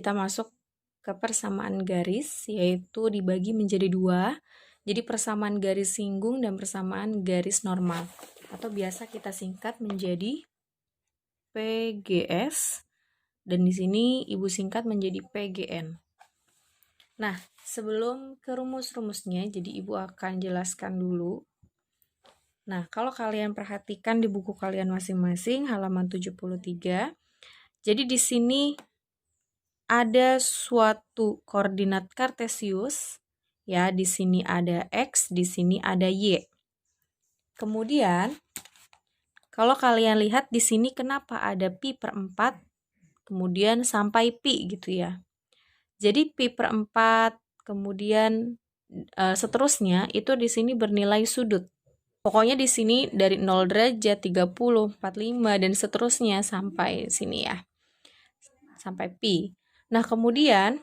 kita masuk ke persamaan garis, yaitu dibagi menjadi dua. Jadi persamaan garis singgung dan persamaan garis normal, atau biasa kita singkat menjadi PGS, dan di sini Ibu singkat menjadi PGN. Nah, sebelum ke rumus-rumusnya, jadi Ibu akan jelaskan dulu. Nah, kalau kalian perhatikan di buku kalian masing-masing, halaman 73, jadi di sini ada suatu koordinat kartesius, ya, di sini ada X, di sini ada Y. Kemudian, kalau kalian lihat di sini kenapa ada pi per 4, kemudian sampai pi gitu ya. Jadi pi per 4, kemudian seterusnya itu di sini bernilai sudut. Pokoknya di sini dari 0 derajat, 30, 45, dan seterusnya sampai sini ya. Sampai pi. Nah, kemudian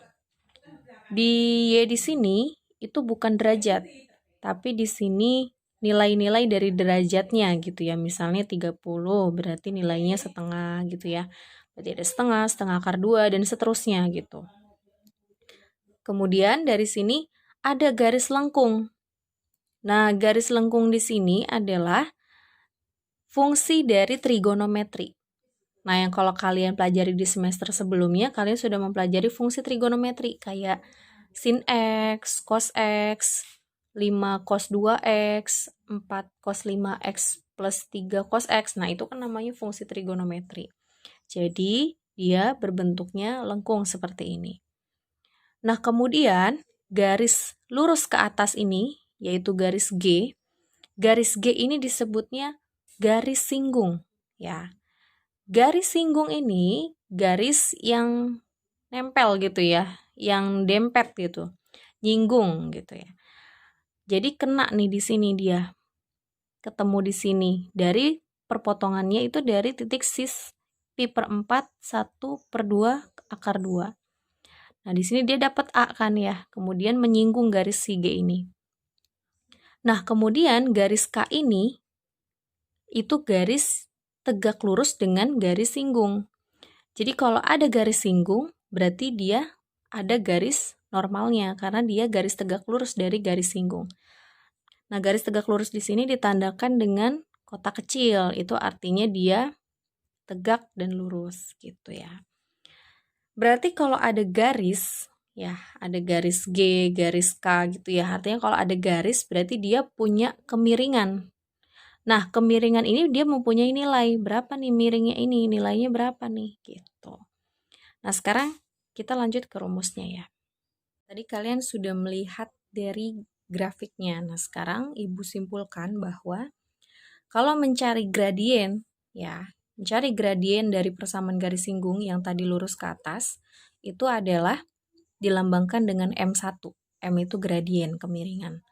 di Y di sini itu bukan derajat, tapi di sini nilai-nilai dari derajatnya gitu ya. Misalnya 30 berarti nilainya setengah gitu ya. Berarti ada setengah, setengah akar 2, dan seterusnya gitu. Kemudian dari sini ada garis lengkung. Nah, garis lengkung di sini adalah fungsi dari trigonometri. Nah, yang kalau kalian pelajari di semester sebelumnya, kalian sudah mempelajari fungsi trigonometri kayak sin X, cos X, 5 cos 2X, 4 cos 5X plus 3 cos X. Nah, itu kan namanya fungsi trigonometri. Jadi, dia berbentuknya lengkung seperti ini. Nah, kemudian garis lurus ke atas ini, yaitu garis G. Garis G ini disebutnya garis singgung, ya. Garis singgung ini garis yang nempel gitu ya, yang dempet gitu, nyinggung gitu ya. Jadi kena nih di sini dia, ketemu di sini. Dari perpotongannya itu dari titik sis pi per 4, 1 per 2 akar 2. Nah, di sini dia dapat A kan ya, kemudian menyinggung garis si G ini. Nah, kemudian garis K ini itu garis tegak lurus dengan garis singgung. Jadi kalau ada garis singgung, berarti dia ada garis normalnya, karena dia garis tegak lurus dari garis singgung. Nah, garis tegak lurus di sini ditandakan dengan kotak kecil, itu artinya dia tegak dan lurus gitu ya. Berarti kalau ada garis, ya ada garis G, garis K gitu ya, artinya kalau ada garis berarti dia punya kemiringan. Nah, kemiringan ini dia mempunyai nilai. Berapa nih miringnya ini? Nilainya berapa nih? Gitu. Nah, sekarang kita lanjut ke rumusnya ya. Tadi kalian sudah melihat dari grafiknya. Nah, sekarang Ibu simpulkan bahwa kalau mencari gradien, ya, mencari gradien dari persamaan garis singgung yang tadi lurus ke atas, itu adalah dilambangkan dengan M1. M itu gradien, kemiringan.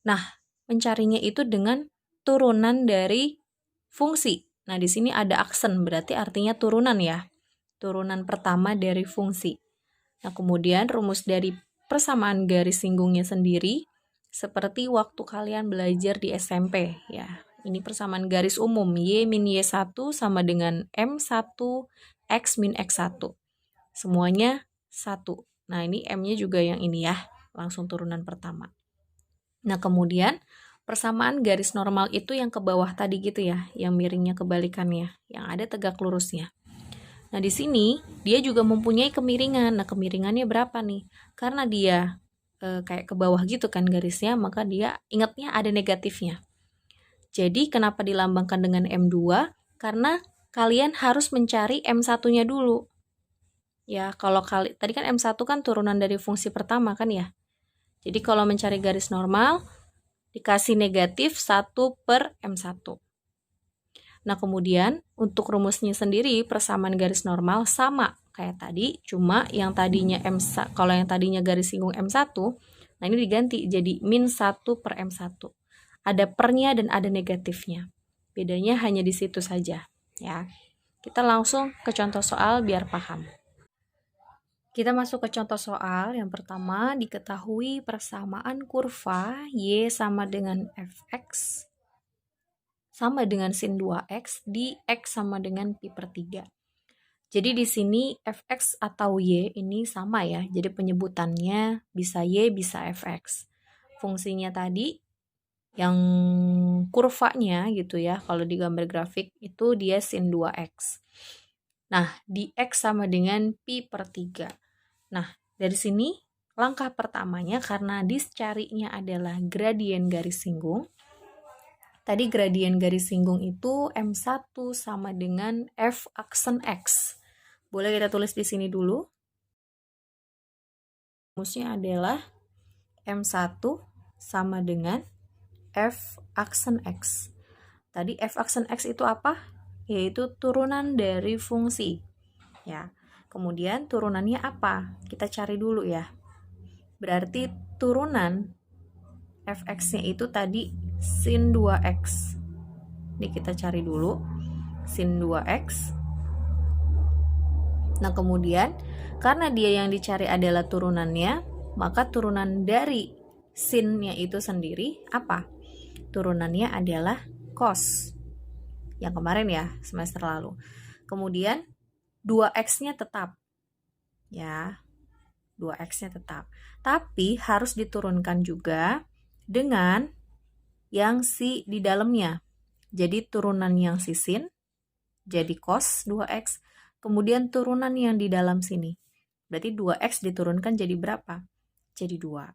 Nah, mencarinya itu dengan turunan dari fungsi. Nah, di sini ada aksen, berarti artinya turunan ya. Turunan pertama dari fungsi. Nah, kemudian rumus dari persamaan garis singgungnya sendiri seperti waktu kalian belajar di SMP ya. Ini persamaan garis umum, Y min Y1 sama dengan M1 X min X1. Semuanya 1. Nah, ini M-nya juga yang ini ya, langsung turunan pertama. Nah, kemudian persamaan garis normal itu yang ke bawah tadi gitu ya, yang miringnya kebalikannya, yang ada tegak lurusnya. Nah, di sini dia juga mempunyai kemiringan. Nah, kemiringannya berapa nih? Karena dia kayak ke bawah gitu kan garisnya, maka dia ingatnya ada negatifnya. Jadi, kenapa dilambangkan dengan M2? Karena kalian harus mencari M1-nya dulu. Ya, kalau tadi kan M1 kan turunan dari fungsi pertama kan ya. Jadi, kalau mencari garis normal, dikasih negatif 1 per M1. Nah, kemudian untuk rumusnya sendiri persamaan garis normal sama kayak tadi, cuma yang tadinya kalau yang tadinya garis singgung M1, nah ini diganti jadi min 1 per M1. Ada pernya dan ada negatifnya. Bedanya hanya di situ saja, ya. Kita langsung ke contoh soal biar paham. Kita masuk ke contoh soal. Yang pertama, diketahui persamaan kurva Y sama dengan Fx sama dengan sin 2x di X sama dengan pi per 3. Jadi di sini fx atau y ini sama ya. Jadi penyebutannya bisa y, bisa fx. Fungsinya tadi yang kurvanya gitu ya, kalau di gambar grafik itu dia sin 2x. Nah, di x sama dengan pi per 3. Nah, dari sini langkah pertamanya karena dicarinya adalah gradien garis singgung. Tadi gradien garis singgung itu M1 sama dengan F aksen X. Boleh kita tulis di sini dulu. Rumusnya adalah M1 sama dengan F aksen X. Tadi F aksen X itu apa? Yaitu turunan dari fungsi. Ya. Kemudian turunannya apa? Kita cari dulu ya. Berarti turunan fx-nya itu tadi sin 2x. Ini kita cari dulu. Sin 2x. Nah, kemudian karena dia yang dicari adalah turunannya, maka turunan dari sin-nya itu sendiri apa? Turunannya adalah cos. Yang kemarin ya, semester lalu. Kemudian 2x-nya tetap. Ya, 2x-nya tetap. Tapi harus diturunkan juga dengan yang si di dalamnya. Jadi turunan yang si sin jadi cos 2x. Kemudian turunan yang di dalam sini. Berarti 2x diturunkan jadi berapa? Jadi 2.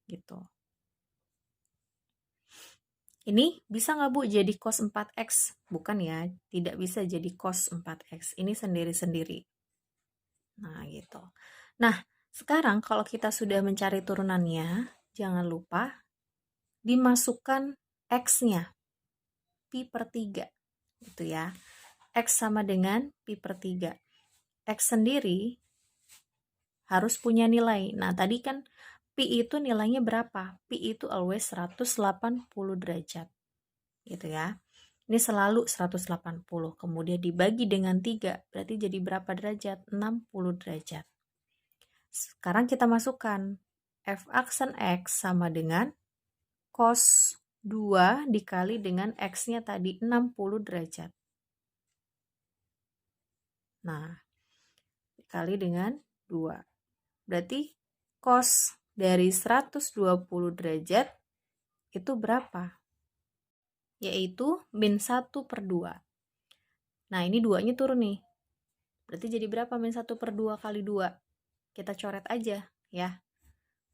Gitu. Ini bisa nggak Bu jadi cos 4x? Bukan ya, tidak bisa jadi cos 4x. Ini sendiri-sendiri. Nah, gitu. Nah, sekarang kalau kita sudah mencari turunannya, jangan lupa dimasukkan x-nya. Pi per 3. Gitu ya. X sama dengan pi per 3. X sendiri harus punya nilai. Nah, tadi kan pi itu nilainya berapa? Pi itu always 180 derajat. Gitu ya. Ini selalu 180. Kemudian dibagi dengan 3. Berarti jadi berapa derajat? 60 derajat. Sekarang kita masukkan. F aksen X sama dengan cos 2 dikali dengan X-nya tadi 60 derajat. Nah, dikali dengan 2. Berarti cos dari 120 derajat itu berapa? Yaitu min 1 per 2. Nah, ini 2-nya turun nih. Berarti jadi berapa min 1 per 2 kali 2? Kita coret aja ya.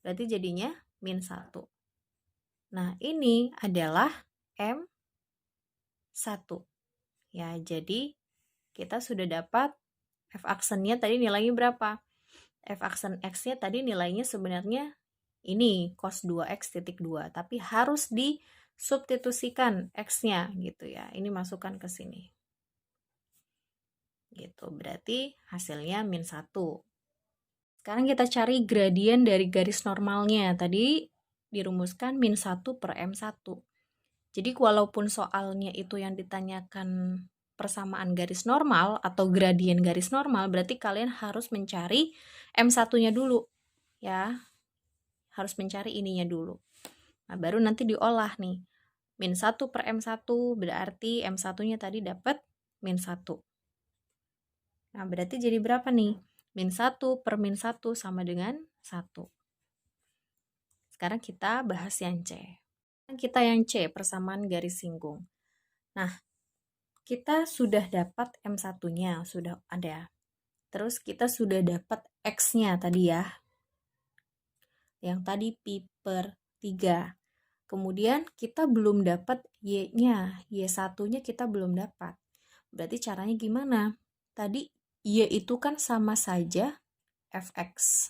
Berarti jadinya min 1. Nah, ini adalah M1. Ya, jadi kita sudah dapat F aksennya tadi nilainya berapa? F aksen X-nya tadi nilainya sebenarnya ini cos 2x titik 2, tapi harus disubstitusikan X-nya gitu ya. Ini masukkan ke sini. Gitu, berarti hasilnya min 1. Sekarang kita cari gradien dari garis normalnya. Tadi dirumuskan min 1 per M1. Jadi walaupun soalnya itu yang ditanyakan persamaan garis normal atau gradien garis normal, berarti kalian harus mencari M1-nya dulu. Ya, harus mencari ininya dulu. Nah, baru nanti diolah nih. Min 1 per M1 berarti M1-nya tadi dapat min 1. Nah, berarti jadi berapa nih? Min 1 per min 1 sama dengan 1. Sekarang kita bahas yang C. Kita yang C, persamaan garis singgung. Nah, kita sudah dapat M1-nya, sudah ada. Terus kita sudah dapat X-nya tadi ya. Yang tadi pi per 3. Kemudian kita belum dapat Y-nya. Y1-nya kita belum dapat. Berarti caranya gimana? Tadi Y itu kan sama saja Fx.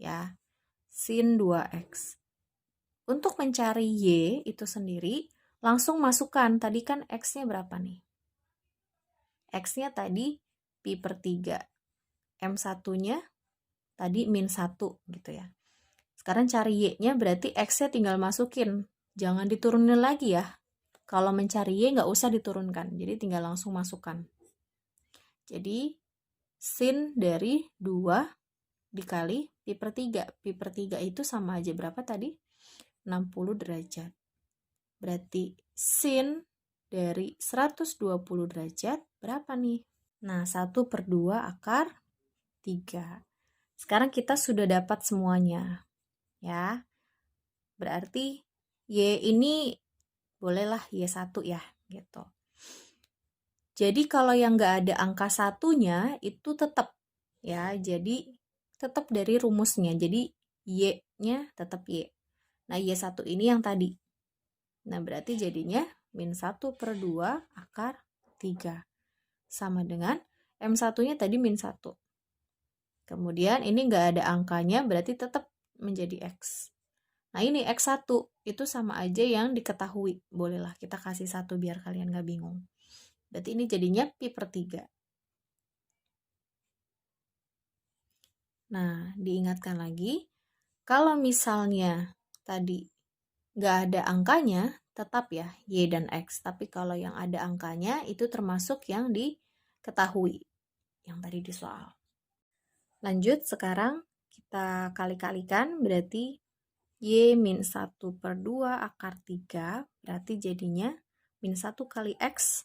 Ya. Sin 2x. Untuk mencari Y itu sendiri, langsung masukkan. Tadi kan X-nya berapa nih? X-nya tadi pi per 3. M1-nya tadi min 1 gitu ya. Sekarang cari Y-nya berarti X-nya tinggal masukin. Jangan diturunin lagi ya. Kalau mencari Y nggak usah diturunkan. Jadi tinggal langsung masukkan. Jadi sin dari 2 dikali pi per 3. Pi per 3 itu sama aja berapa tadi? 60 derajat. Berarti sin dari 120 derajat berapa nih? Nah, 1/2 akar 3. Sekarang kita sudah dapat semuanya, ya. Berarti Y ini bolehlah Y1 ya, gitu. Jadi kalau yang nggak ada angka satunya itu tetap, ya. Jadi tetap dari rumusnya. Jadi Y-nya tetap Y. Nah, Y1 ini yang tadi. Nah, berarti jadinya -1/2 akar 3. Sama dengan M1-nya tadi -1. Kemudian ini nggak ada angkanya, berarti tetap menjadi X. Nah, ini X1, itu sama aja yang diketahui. Bolehlah kita kasih 1 biar kalian nggak bingung. Berarti ini jadinya pi/3. Nah, diingatkan lagi, kalau misalnya tadi nggak ada angkanya, tetap ya Y dan X. Tapi kalau yang ada angkanya, itu termasuk yang diketahui, yang tadi di soal. Lanjut, sekarang kita kali-kalikan, berarti Y -1/2 akar 3, berarti jadinya -1 kali X,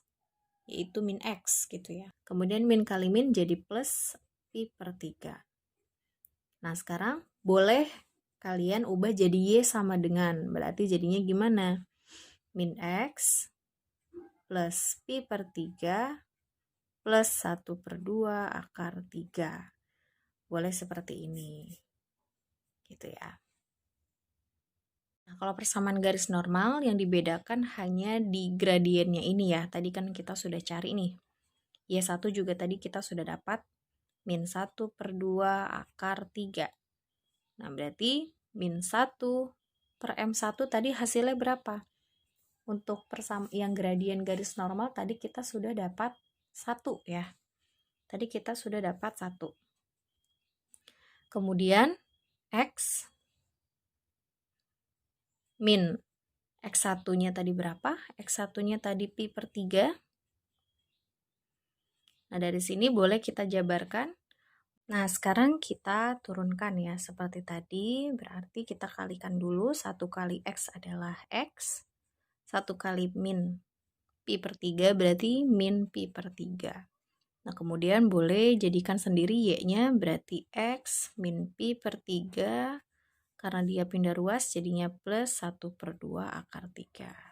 yaitu min X gitu ya. Kemudian min kali min jadi plus pi/3. Nah, sekarang boleh kalian ubah jadi Y sama dengan, berarti jadinya gimana? Min X plus pi/3 plus 1/2 akar 3. Boleh seperti ini. Gitu ya. Nah, kalau persamaan garis normal yang dibedakan hanya di gradiennya ini ya. Tadi kan kita sudah cari nih. Y1 juga tadi kita sudah dapat -1/2 akar 3. Nah, berarti -1/M1 tadi hasilnya berapa? Untuk yang gradien garis normal tadi kita sudah dapat 1 ya. Tadi kita sudah dapat 1. Kemudian X min X1-nya tadi berapa? X1-nya tadi pi/3. Nah, dari sini boleh kita jabarkan. Nah, sekarang kita turunkan ya, seperti tadi. Berarti kita kalikan dulu, 1 kali X adalah X. 1 kali min pi/3 berarti min pi/3. Nah, kemudian boleh jadikan sendiri Y-nya, berarti X min pi/3. Karena dia pindah ruas, jadinya plus 1/2 akar 3.